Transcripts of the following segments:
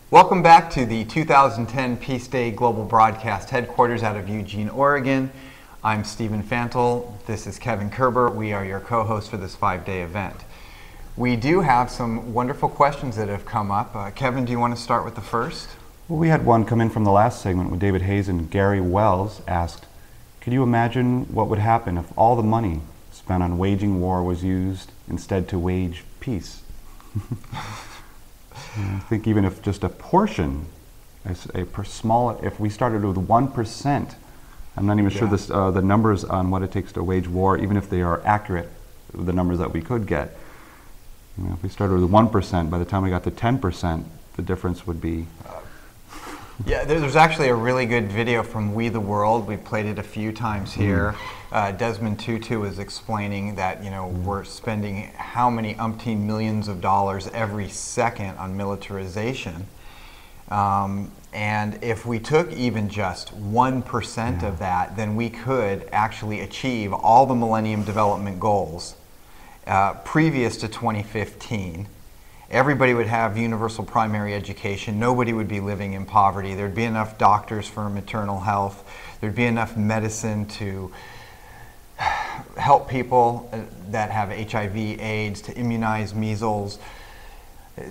Welcome back to the 2010 Peace Day Global Broadcast headquarters out of Eugene, Oregon. I'm Stephen Fantle. This is Kevin Kerber. We are your co-hosts for this 5-day event. We do have some wonderful questions that have come up. Kevin, do you want to start with the first? Well, we had one come in from the last segment with David Hayes, and Gary Wells asked, could you imagine what would happen if all the money spent on waging war was used instead to wage peace? I think even if just a portion, if we started with 1%, I'm not even sure the numbers on what it takes to wage war, even if they are accurate, the numbers that we could get. If we started with 1%, by the time we got to 10%, the difference would be... Yeah, there's actually a really good video from We the World. We've played it a few times here. Desmond Tutu is explaining that we're spending how many umpteen millions of dollars every second on militarization. And if we took even just 1% of that, then we could actually achieve all the Millennium Development Goals previous to 2015. Everybody would have universal primary education. Nobody would be living in poverty. There'd be enough doctors for maternal health. There'd be enough medicine to help people that have HIV, AIDS, to immunize measles,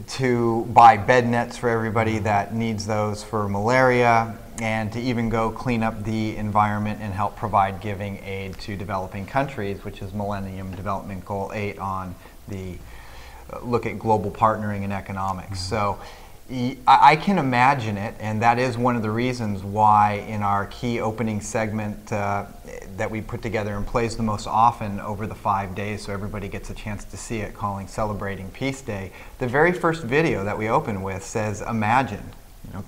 to buy bed nets for everybody that needs those for malaria, and to even go clean up the environment and help provide giving aid to developing countries, which is Millennium Development Goal 8 on the look at global partnering and economics. So I can imagine it, and that is one of the reasons why in our key opening segment that we put together and plays the most often over the 5 days so everybody gets a chance to see it, calling Celebrating Peace Day, the very first video that we open with says, imagine.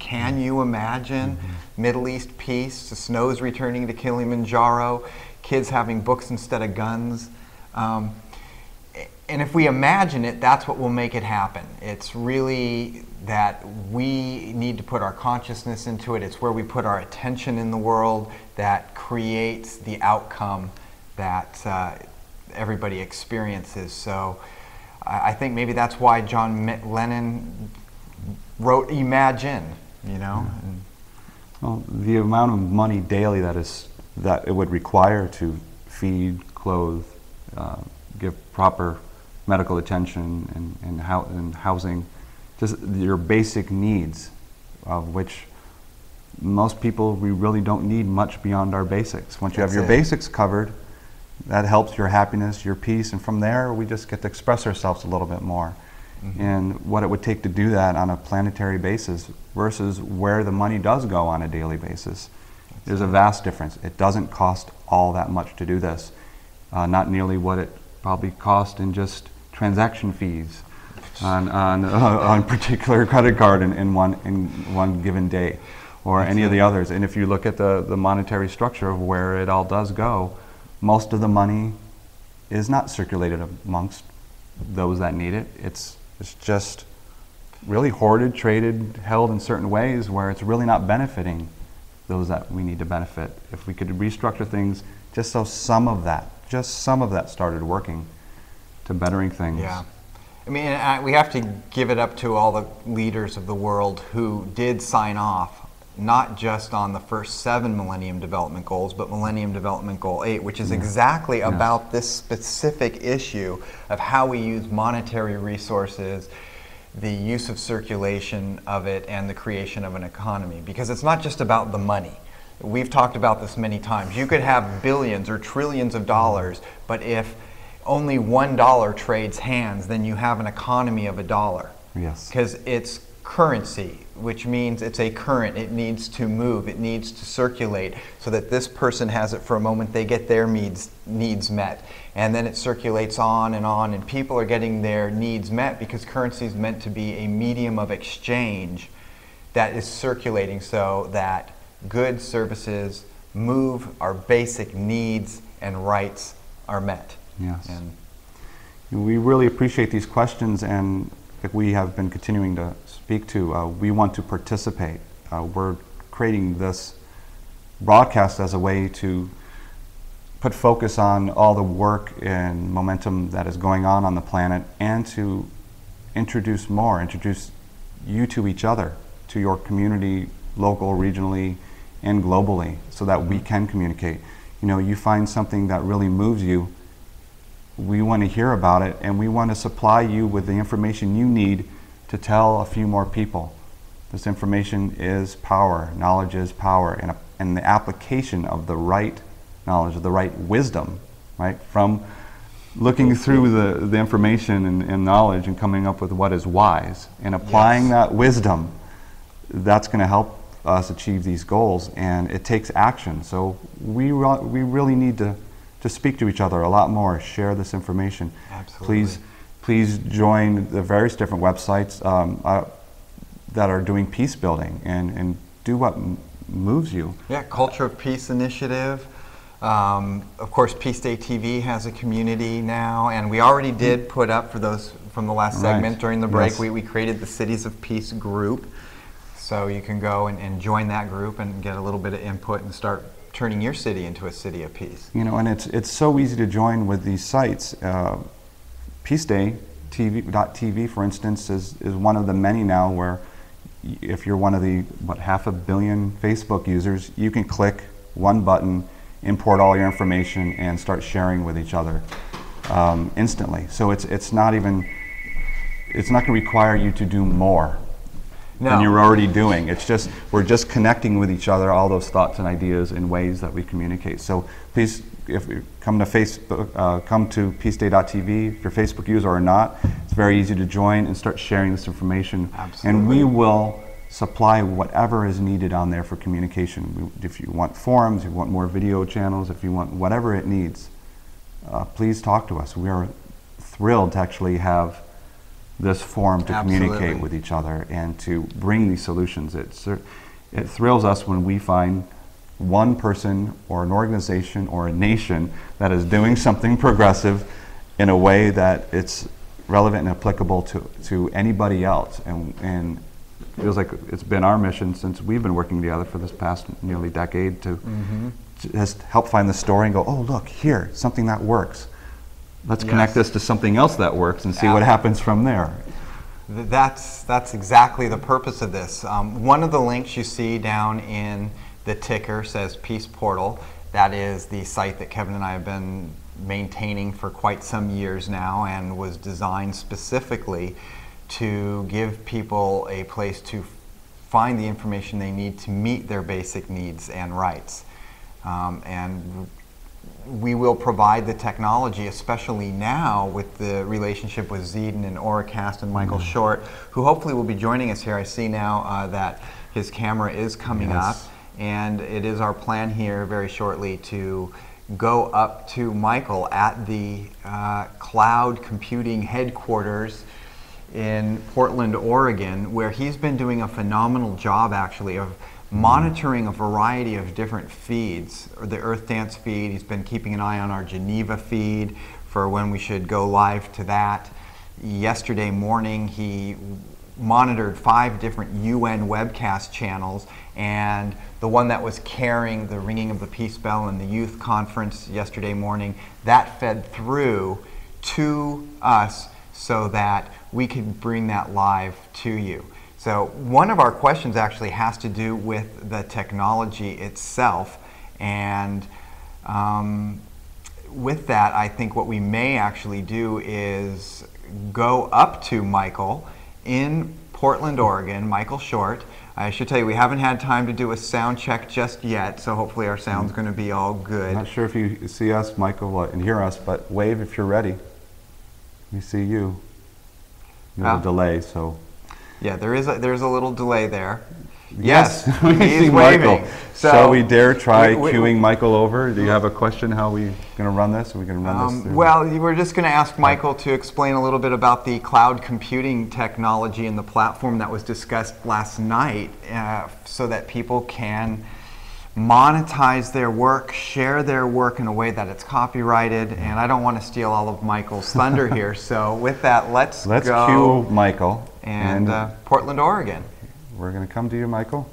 Can you imagine Middle East peace, the snows returning to Kilimanjaro, kids having books instead of guns? And if we imagine it, that's what will make it happen. It's really that we need to put our consciousness into it. It's where we put our attention in the world that creates the outcome that everybody experiences. So I think maybe that's why John Lennon wrote Imagine, Well, the amount of money daily that it would require to feed, clothe, give proper medical attention and housing, just your basic needs, of which most people, we really don't need much beyond our basics. Once you have your basics covered, that helps your happiness, your peace, and from there we just get to express ourselves a little bit more. And what it would take to do that on a planetary basis versus where the money does go on a daily basis. There's a vast difference. It doesn't cost all that much to do this. Not nearly what it probably cost in just transaction fees on particular credit card in one given day, or any of the others. And if you look at the monetary structure of where it all does go, most of the money is not circulated amongst those that need it. It's just really hoarded, traded, held in certain ways where it's really not benefiting those that we need to benefit. If we could restructure things just so some of that started working to bettering things. Yeah. I mean, we have to give it up to all the leaders of the world who did sign off, not just on the first 7 Millennium Development Goals, but Millennium Development Goal 8, which is exactly about this specific issue of how we use monetary resources, the use of circulation of it, and the creation of an economy. Because it's not just about the money. We've talked about this many times. You could have billions or trillions of dollars, but if only $1 trades hands, then you have an economy of $1. Yes. Because it's currency, which means it's a current. It needs to move. It needs to circulate so that this person has it for a moment. They get their needs met. And then it circulates on, and people are getting their needs met because currency is meant to be a medium of exchange that is circulating so that goods, services move, our basic needs and rights are met. Yes. And we really appreciate these questions, and like we have been continuing to speak to, we want to participate. We're creating this broadcast as a way to put focus on all the work and momentum that is going on the planet, and to introduce you to each other to your community, local, regionally, and globally, so that we can communicate. You know, you find something that really moves you, we want to hear about it, and we want to supply you with the information you need to tell a few more people. This information is power, knowledge is power, and the application of the right knowledge, of the right wisdom, right, from looking through the information and knowledge and coming up with what is wise, and applying that wisdom, that's going to help us achieve these goals, and it takes action. So we really need to speak to each other a lot more, share this information. Absolutely. Please join the various different websites that are doing peace building, and do what moves you. Yeah, Culture of Peace Initiative. Of course, Peace Day TV has a community now, and we already did put up, for those from the last segment during the break, yes. we created the Cities of Peace group. So you can go and join that group and get a little bit of input and start turning your city into a city of peace. You know, and it's so easy to join with these sites. Peace Day TV, for instance, is one of the many now where if you're one of the, 500 million Facebook users, you can click one button, import all your information, and start sharing with each other instantly. So it's not going to require you to do more than you're already doing. It's just, we're just connecting with each other, all those thoughts and ideas in ways that we communicate. So please, if you come to Facebook, come to peaceday.tv, if you're a Facebook user or not, it's very easy to join and start sharing this information. Absolutely. And we will supply whatever is needed on there for communication. If you want forums, if you want more video channels, if you want whatever it needs, please talk to us. We are thrilled to actually have this forum to communicate with each other and to bring these solutions. It thrills us when we find one person or an organization or a nation that is doing something progressive in a way that it's relevant and applicable to anybody else. And it feels like it's been our mission since we've been working together for this past nearly decade to just help find the story and go, oh, look, here, something that works. Let's connect this to something else that works and see what happens from there. That's exactly the purpose of this. One of the links you see down in the ticker says Peace Portal. That is the site that Kevin and I have been maintaining for quite some years now, and was designed specifically to give people a place to find the information they need to meet their basic needs and rights. And we will provide the technology, especially now with the relationship with Zeden and Auracast and Michael Short, who hopefully will be joining us here. I see now that his camera is coming up, and it is our plan here very shortly to go up to Michael at the cloud computing headquarters in Portland, Oregon, where he's been doing a phenomenal job actually of monitoring a variety of different feeds. The Earth Dance feed, he's been keeping an eye on our Geneva feed for when we should go live to that. Yesterday morning he monitored 5 different UN webcast channels, and the one that was carrying the ringing of the peace bell in the youth conference yesterday morning, that fed through to us so that we could bring that live to you. So one of our questions actually has to do with the technology itself, and with that, I think what we may actually do is go up to Michael in Portland, Oregon, Michael Short. I should tell you, we haven't had time to do a sound check just yet, so hopefully our sound's going to be all good. I'm not sure if you see us, Michael, and hear us, but wave if you're ready. We see you. You have a delay, so. Yeah, there's a little delay there. Yes, we see waving. Michael. So shall we dare try queuing Michael over? Do you have a question? How are we going to run this? Are we going to run this through? Well, we're just going to ask Michael to explain a little bit about the cloud computing technology and the platform that was discussed last night, so that people can monetize their work, share their work in a way that it's copyrighted. And I don't want to steal all of Michael's thunder here. So with that, let's go cue Michael. And Portland, Oregon. We're going to come to you, Michael.